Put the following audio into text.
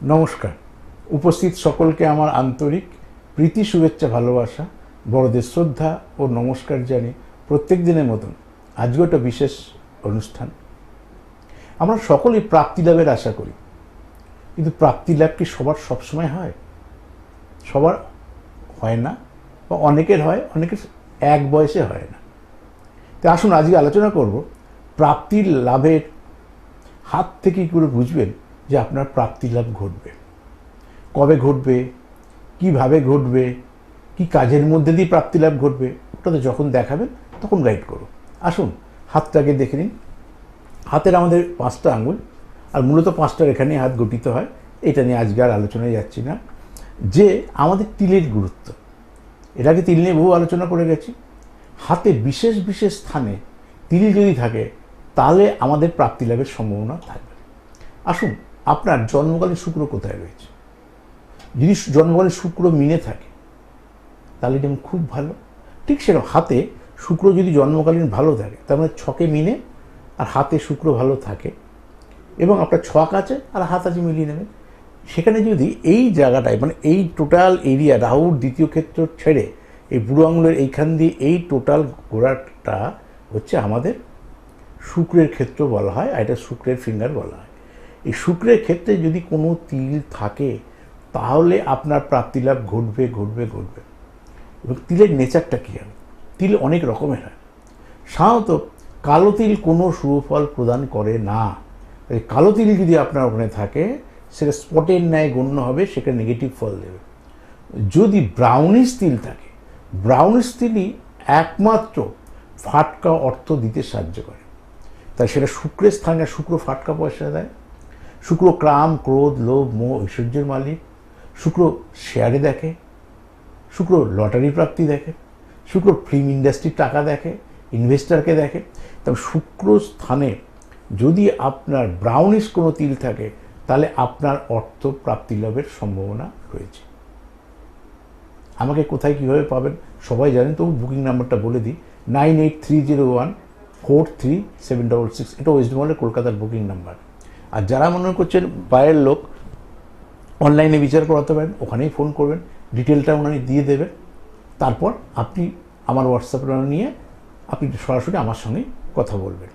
নমস্কার। উপস্থিত সকলকে আমার আন্তরিক প্রীতি, শুভেচ্ছা, ভালোবাসা, বড়দের শ্রদ্ধা ও নমস্কার জানিয়ে প্রত্যেক দিনের মতন আজকে একটা বিশেষ অনুষ্ঠান। আমরা সকলেই প্রাপ্তি লাভের আশা করি, কিন্তু প্রাপ্তি লাভ কি সবার সবসময় হয়? সবার হয় না, বা অনেকের হয়, অনেকের এক বয়সে হয় না। তো আসুন আজকে আলোচনা করব প্রাপ্তির লাভের হাত থেকে কী করে বুঝবেন যে আপনার প্রাপ্তি লাভ ঘটবে, কবে ঘটবে, কিভাবে ঘটবে, কি কাজের মধ্যে দিয়ে প্রাপ্তি লাভ ঘটবে, ওটা তো যখন দেখাবেন তখন গাইড করো। আসুন হাতটাকে দেখে নিন। হাতের আমাদের 5টা আঙুল, আর মূলত 5টার এখানে হাত গঠিত হয়। এটা নিয়ে আজকে আর আলোচনায় যাচ্ছি না। যে আমাদের তিলের গুরুত্ব, এর আগে তিল নিয়ে বহু আলোচনা করে গেছি। হাতে বিশেষ বিশেষ স্থানে তিল যদি থাকে তাহলে আমাদের প্রাপ্তি লাভের সম্ভাবনা থাকবে। আসুন, আপনার জন্মকালীন শুক্র কোথায় রয়েছে? যদি জন্মকালীন শুক্র মিনে থাকে তাহলে যেমন খুব ভালো। ঠিক সেরকম হাতে শুক্র যদি জন্মকালীন ভালো থাকে, তার মানে ছকে মিনে আর হাতে শুক্র ভালো থাকে এবং আপনার ছক আছে আর হাত আছে, মিলিয়ে নেবেন। সেখানে যদি এই জায়গাটায়, মানে এই টোটাল এরিয়া, রাহুর দ্বিতীয় ক্ষেত্র ছেড়ে এই বুড়ো আঙুলের এইখান দিয়ে এই টোটাল গোড়াটা হচ্ছে আমাদের শুক্রের ক্ষেত্র বলা হয়, আর এটা শুক্রের ফিঙ্গার বলা হয়। এই শুক্রের ক্ষেত্রে যদি কোনো তিল থাকে তাহলে আপনার প্রাপ্তি লাভ ঘটবে ঘটবে ঘটবে। এবং তিলের নেচারটা কী হবে? তিল অনেক রকমের হয়। সাধারণত কালো তিল কোনো সুফল প্রদান করে না। এই কালো তিল যদি আপনার ওখানে থাকে সেটা স্পটের ন্যায় গণ্য হবে, সেটা নেগেটিভ ফল দেবে। যদি ব্রাউনিশ তিল থাকে, ব্রাউনিশ তিলই একমাত্র ফাটকা অর্থ দিতে সাহায্য করে। তাই সেটা শুক্রের স্থানে, শুক্র ফাটকা পয়সা দেয়। শুক্র ক্রাম, ক্রোধ, লোভ, মোহ, ঐশ্বর্যের মালিক। শুক্র শেয়ারে দেখে, শুক্র লটারি প্রাপ্তি দেখে, শুক্র ফিল্ম ইন্ডাস্ট্রির টাকা দেখে, ইনভেস্টারকে দেখে। তবে শুক্র স্থানে যদি আপনার ব্রাউনিশ কোনো তিল থাকে তাহলে আপনার অর্থ প্রাপ্তি লাভের সম্ভাবনা রয়েছে। আমাকে কোথায় কীভাবে পাবেন সবাই জানেন, তবু বুকিং নাম্বারটা বলে দিই, 9830143766। এটা ওয়েস্ট বেঙ্গলের কলকাতার বুকিং নাম্বার। আর যারা মনে করছেন বাইরের লোক, অনলাইনে বিচার করাতে পারেন, ওখানেই ফোন করবেন, ডিটেলটা ওনারা দিয়ে দেবেন। তারপর আপনি আমার হোয়াটসঅ্যাপ নিয়ে আপনি সরাসরি আমার সঙ্গে কথা বলবেন।